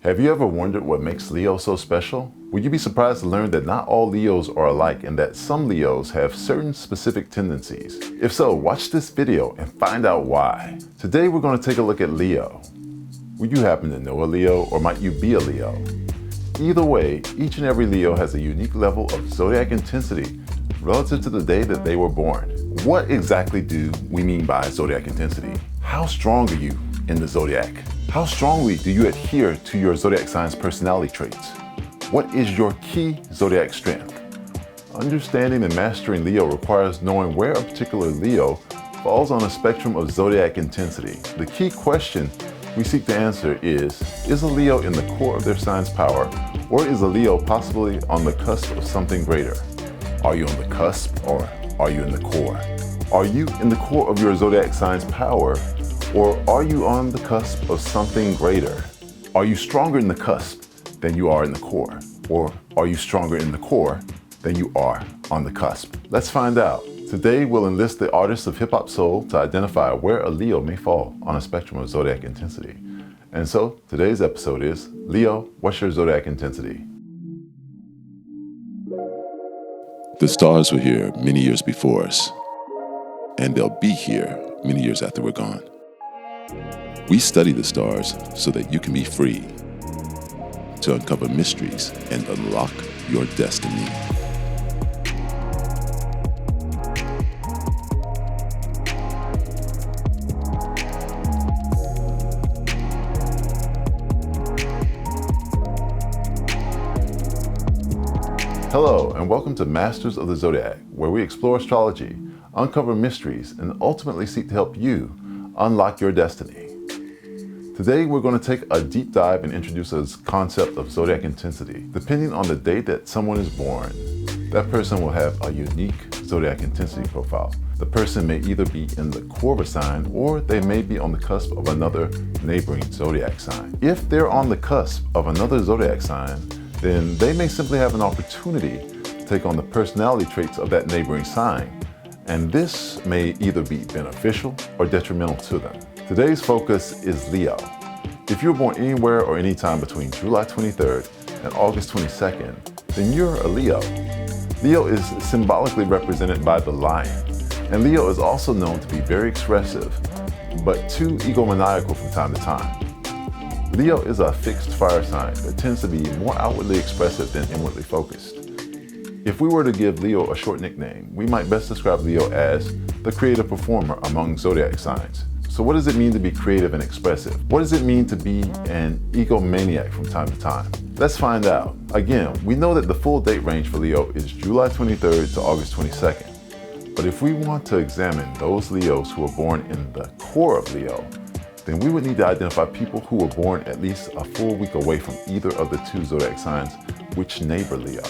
Have you ever wondered what makes Leo so special? Would you be surprised to learn that not all Leos are alike and that some Leos have certain specific tendencies? If so, watch this video and find out why. Today we're going to take a look at Leo. Would you happen to know a Leo, or might you be a Leo? Either way, each and every Leo has a unique level of zodiac intensity relative to the day that they were born. What exactly do we mean by zodiac intensity? How strong are you in the zodiac? How strongly do you adhere to your zodiac sign's personality traits? What is your key zodiac strength? Understanding and mastering Leo requires knowing where a particular Leo falls on a spectrum of zodiac intensity. The key question we seek to answer is a Leo in the core of their sign's power, or is a Leo possibly on the cusp of something greater? Are you on the cusp, or are you in the core? Are you in the core of your zodiac sign's power, or are you on the cusp of something greater? Are you stronger in the cusp than you are in the core? Or are you stronger in the core than you are on the cusp? Let's find out. Today we'll enlist the artists of hip hop soul to identify where a Leo may fall on a spectrum of zodiac intensity. And so today's episode is, Leo, what's your zodiac intensity? The stars were here many years before us, and they'll be here many years after we're gone. We study the stars so that you can be free to uncover mysteries and unlock your destiny. Hello, and welcome to Masters of the Zodiac, where we explore astrology, uncover mysteries, and ultimately seek to help you unlock your destiny. Today, we're going to take a deep dive and introduce a concept of zodiac intensity. Depending on the date that someone is born, that person will have a unique zodiac intensity profile. The person may either be in the core of a sign, or they may be on the cusp of another neighboring zodiac sign. If they're on the cusp of another zodiac sign, then they may simply have an opportunity to take on the personality traits of that neighboring sign, and this may either be beneficial or detrimental to them. Today's focus is Leo. If you were born anywhere or anytime between July 23rd and August 22nd, then you're a Leo. Leo is symbolically represented by the lion, and Leo is also known to be very expressive, but too egomaniacal from time to time. Leo is a fixed fire sign that tends to be more outwardly expressive than inwardly focused. If we were to give Leo a short nickname, we might best describe Leo as the creative performer among zodiac signs. So what does it mean to be creative and expressive? What does it mean to be an egomaniac from time to time? Let's find out. Again, we know that the full date range for Leo is July 23rd to August 22nd. But if we want to examine those Leos who are born in the core of Leo, then we would need to identify people who were born at least a full week away from either of the two zodiac signs which neighbor Leo.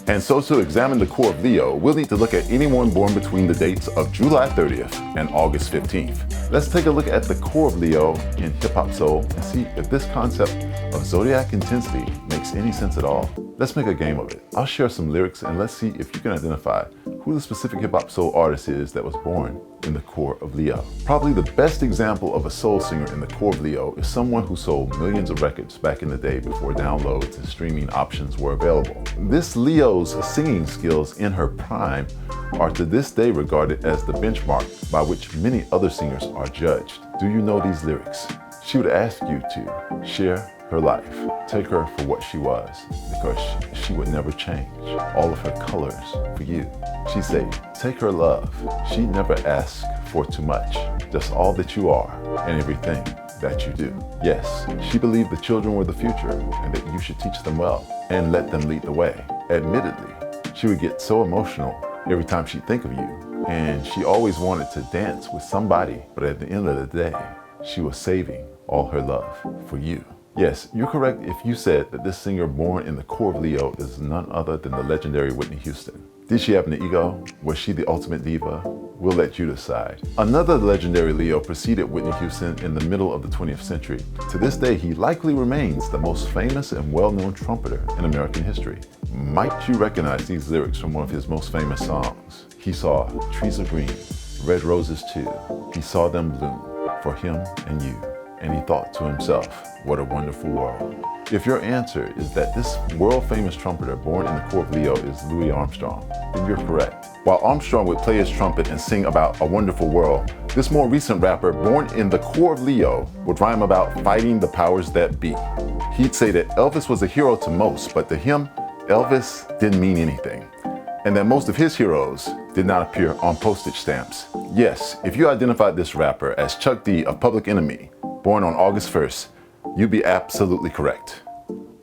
And so to examine the core of Leo, we'll need to look at anyone born between the dates of July 30th and August 15th. Let's take a look at the core of Leo in hip hop soul and see if this concept of zodiac intensity makes any sense at all. Let's make a game of it. I'll share some lyrics and let's see if you can identify who the specific hip hop soul artist is that was born in the core of Leo. Probably the best example of a soul singer in the core of Leo is someone who sold millions of records back in the day before downloads and streaming options were available. This Leo's singing skills in her prime are to this day regarded as the benchmark by which many other singers are judged. Do you know these lyrics? She would ask you to share her life, take her for what she was, because she would never change all of her colors for you. She'd say, take her love. She never asked for too much, just all that you are and everything that you do. Yes, she believed the children were the future and that you should teach them well and let them lead the way. Admittedly, she would get so emotional every time she'd think of you, and she always wanted to dance with somebody, but at the end of the day, she was saving all her love for you. Yes, you're correct if you said that this singer born in the core of Leo is none other than the legendary Whitney Houston. Did she have an ego? Was she the ultimate diva? We'll let you decide. Another legendary Leo preceded Whitney Houston in the middle of the 20th century. To this day, he likely remains the most famous and well-known trumpeter in American history. Might you recognize these lyrics from one of his most famous songs? He saw trees of green, red roses too. He saw them bloom for him and you. And he thought to himself, what a wonderful world. If your answer is that this world-famous trumpeter born in the core of Leo is Louis Armstrong, then you're correct. While Armstrong would play his trumpet and sing about a wonderful world, this more recent rapper born in the core of Leo would rhyme about fighting the powers that be. He'd say that Elvis was a hero to most, but to him, Elvis didn't mean anything, and that most of his heroes did not appear on postage stamps. Yes, if you identified this rapper as Chuck D of Public Enemy, born on August 1st, you'd be absolutely correct.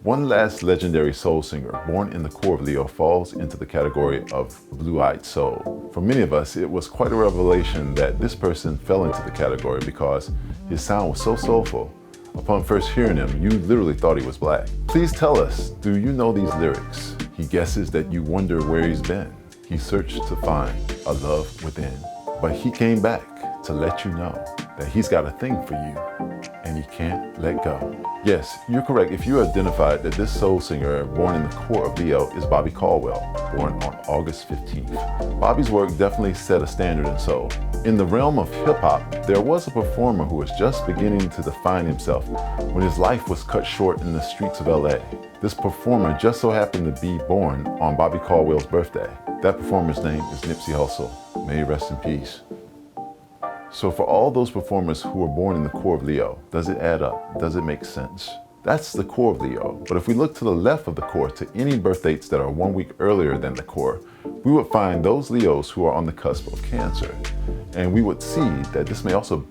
One last legendary soul singer born in the core of Leo falls into the category of blue-eyed soul. For many of us, it was quite a revelation that this person fell into the category because his sound was so soulful. Upon first hearing him, you literally thought he was black. Please tell us, do you know these lyrics? He guesses that you wonder where he's been. He searched to find a love within, but he came back to let you know that he's got a thing for you, and he can't let go. Yes, you're correct if you identified that this soul singer born in the core of Leo is Bobby Caldwell, born on August 15th. Bobby's work definitely set a standard in soul. In the realm of hip-hop, there was a performer who was just beginning to define himself when his life was cut short in the streets of LA. This performer just so happened to be born on Bobby Caldwell's birthday. That performer's name is Nipsey Hussle. May he rest in peace. So for all those performers who were born in the core of Leo, does it add up? Does it make sense? That's the core of Leo. But if we look to the left of the core to any birth dates that are 1 week earlier than the core, we would find those Leos who are on the cusp of Cancer. And we would see that this may also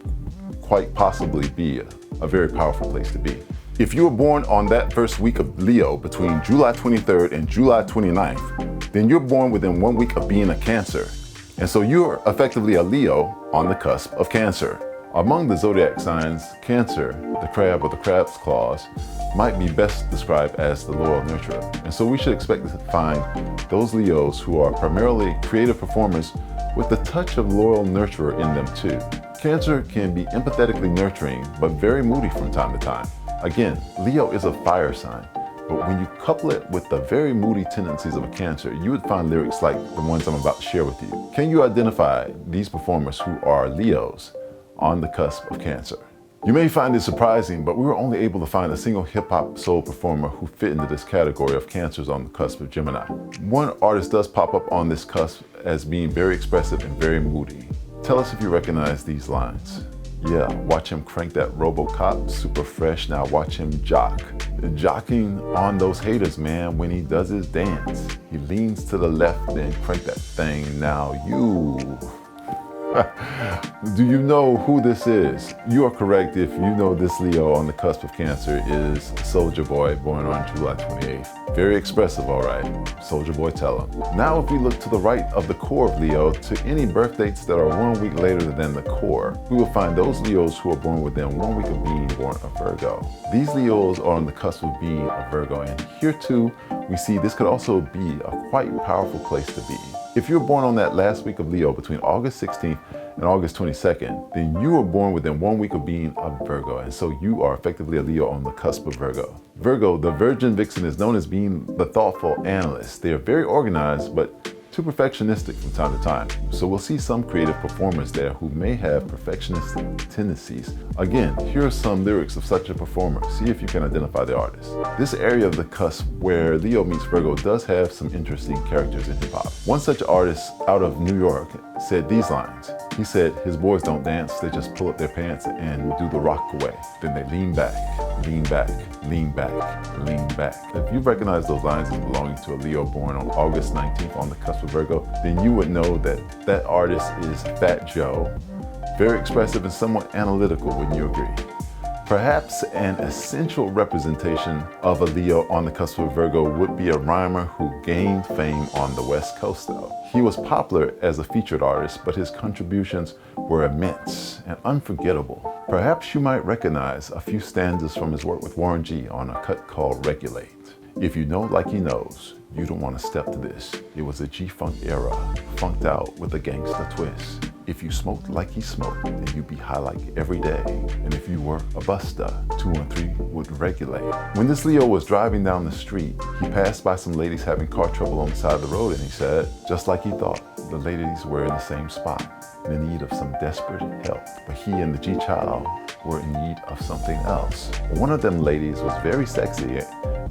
quite possibly be a very powerful place to be. If you were born on that first week of Leo between July 23rd and July 29th, then you're born within 1 week of being a Cancer. And so you're effectively a Leo on the cusp of Cancer. Among the zodiac signs, Cancer, the crab or the crab's claws, might be best described as the loyal nurturer. And so we should expect to find those Leos who are primarily creative performers with the touch of loyal nurturer in them too. Cancer can be empathetically nurturing, but very moody from time to time. Again, Leo is a fire sign. But when you couple it with the very moody tendencies of a Cancer, you would find lyrics like the ones I'm about to share with you. Can you identify these performers who are Leos on the cusp of Cancer? You may find it surprising, but we were only able to find a single hip-hop soul performer who fit into this category of Cancers on the cusp of Gemini. One artist does pop up on this cusp as being very expressive and very moody. Tell us if you recognize these lines. Yeah, watch him crank that RoboCop, super fresh. Now watch him jock. Jocking on those haters, man, when he does his dance. He leans to the left and crank that thing. Now you. Do you know who this is? You are correct if you know this Leo on the cusp of Cancer is Soulja Boy, born on July 28th. Very expressive, all right. Soulja Boy, tell him. Now if we look to the right of the core of Leo to any birth dates that are 1 week later than the core, we will find those Leos who are born within 1 week of being born a Virgo. These Leos are on the cusp of being a Virgo, and here too, we see this could also be a quite powerful place to be. If you're born on that last week of Leo between August 16th and August 22nd, then you were born within 1 week of being a Virgo, and so you are effectively a Leo on the cusp of Virgo. Virgo, the virgin vixen, is known as being the thoughtful analyst. They are very organized, but too perfectionistic from time to time. So we'll see some creative performers there who may have perfectionistic tendencies. Again, here are some lyrics of such a performer. See if you can identify the artist. This area of the cusp where Leo meets Virgo does have some interesting characters in hip hop. One such artist out of New York said these lines. He said, his boys don't dance, they just pull up their pants and do the rock away. Then they lean back, lean back, lean back, lean back. If you recognize those lines as belonging to a Leo born on August 19th on the cusp of Virgo, then you would know that that artist is Fat Joe. Very expressive and somewhat analytical, wouldn't you agree? Perhaps an essential representation of a Leo on the cusp of Virgo would be a rhymer who gained fame on the West Coast though. He was popular as a featured artist, but his contributions were immense and unforgettable. Perhaps you might recognize a few stanzas from his work with Warren G on a cut called Regulate. If you know like he knows, you don't want to step to this. It was a G-Funk era, funked out with a gangsta twist. If you smoked like he smoked, then you'd be high like every day. And if you were a buster, 213 would regulate. When this Leo was driving down the street, he passed by some ladies having car trouble on the side of the road, and he said, just like he thought, the ladies were in the same spot, in need of some desperate help. But he and the G-Child were in need of something else. One of them ladies was very sexy,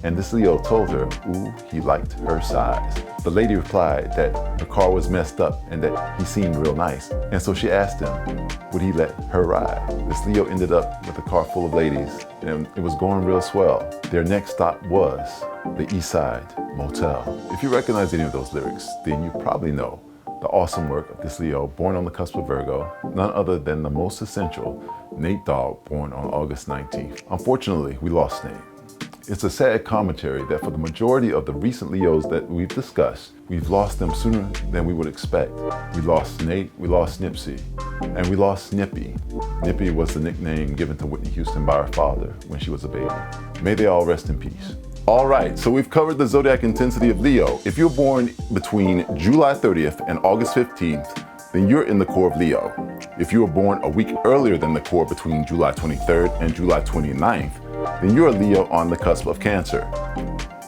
and this Leo told her, ooh, he liked her size. The lady replied that her car was messed up and that he seemed real nice. And so she asked him, would he let her ride? This Leo ended up with a car full of ladies, and it was going real swell. Their next stop was the East Side Motel. If you recognize any of those lyrics, then you probably know the awesome work of this Leo, born on the cusp of Virgo, none other than the most essential, Nate Dogg, born on August 19th. Unfortunately, we lost Nate. It's a sad commentary that for the majority of the recent Leos that we've discussed, we've lost them sooner than we would expect. We lost Nate, we lost Nipsey, and we lost Nippy. Nippy was the nickname given to Whitney Houston by her father when she was a baby. May they all rest in peace. All right, so we've covered the zodiac intensity of Leo. If you're born between July 30th and August 15th, then you're in the core of Leo. If you were born a week earlier than the core between July 23rd and July 29th, then you're a Leo on the cusp of Cancer.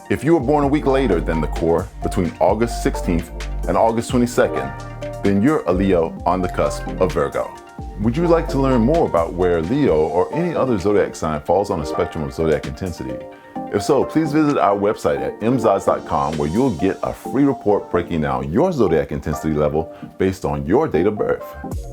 If you were born a week later than the core between August 16th and August 22nd, then you're a Leo on the cusp of Virgo. Would you like to learn more about where Leo or any other zodiac sign falls on a spectrum of zodiac intensity? If so, please visit our website at mzods.com where you'll get a free report breaking down your zodiac intensity level based on your date of birth.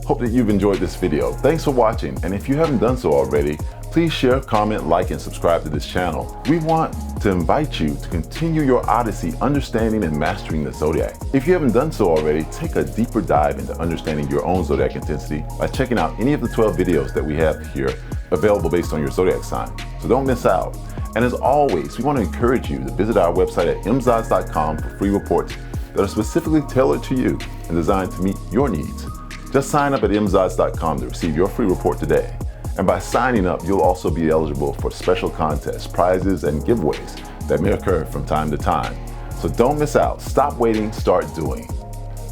Hope that you've enjoyed this video. Thanks for watching, and if you haven't done so already, please share, comment, like, and subscribe to this channel. We want to invite you to continue your odyssey understanding and mastering the zodiac. If you haven't done so already, take a deeper dive into understanding your own zodiac intensity by checking out any of the 12 videos that we have here available based on your zodiac sign. So don't miss out. And as always, we want to encourage you to visit our website at mzods.com for free reports that are specifically tailored to you and designed to meet your needs. Just sign up at mzods.com to receive your free report today. And by signing up, you'll also be eligible for special contests, prizes, and giveaways that may occur from time to time. So don't miss out. Stop waiting, start doing.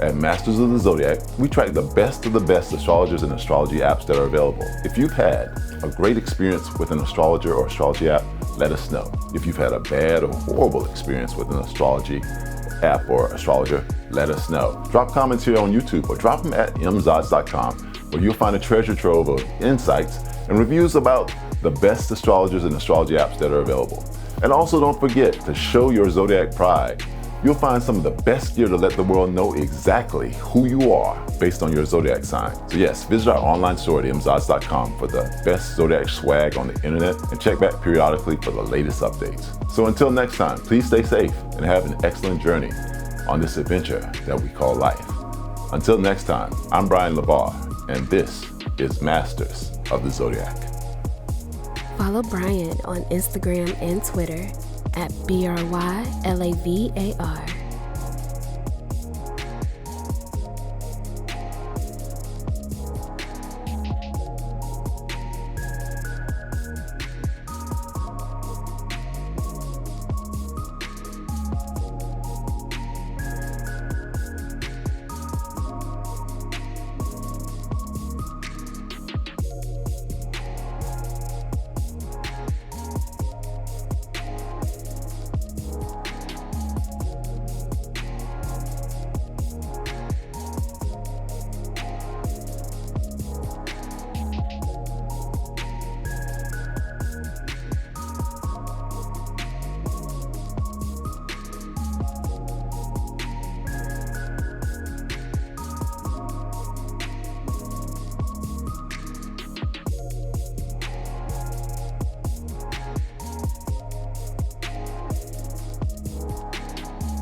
At Masters of the Zodiac, we track the best of the best astrologers and astrology apps that are available. If you've had a great experience with an astrologer or astrology app, let us know. If you've had a bad or horrible experience with an astrology app or astrologer, let us know. Drop comments here on YouTube or drop them at mzods.com, where you'll find a treasure trove of insights and reviews about the best astrologers and astrology apps that are available. And also don't forget to show your zodiac pride. You'll find some of the best gear to let the world know exactly who you are based on your zodiac sign. So yes, visit our online store at mzods.com for the best zodiac swag on the internet and check back periodically for the latest updates. So until next time, please stay safe and have an excellent journey on this adventure that we call life. Until next time, I'm Brian LeVar, and this is Masters of the Zodiac. Follow Brian on Instagram and Twitter at BRYLAVAR.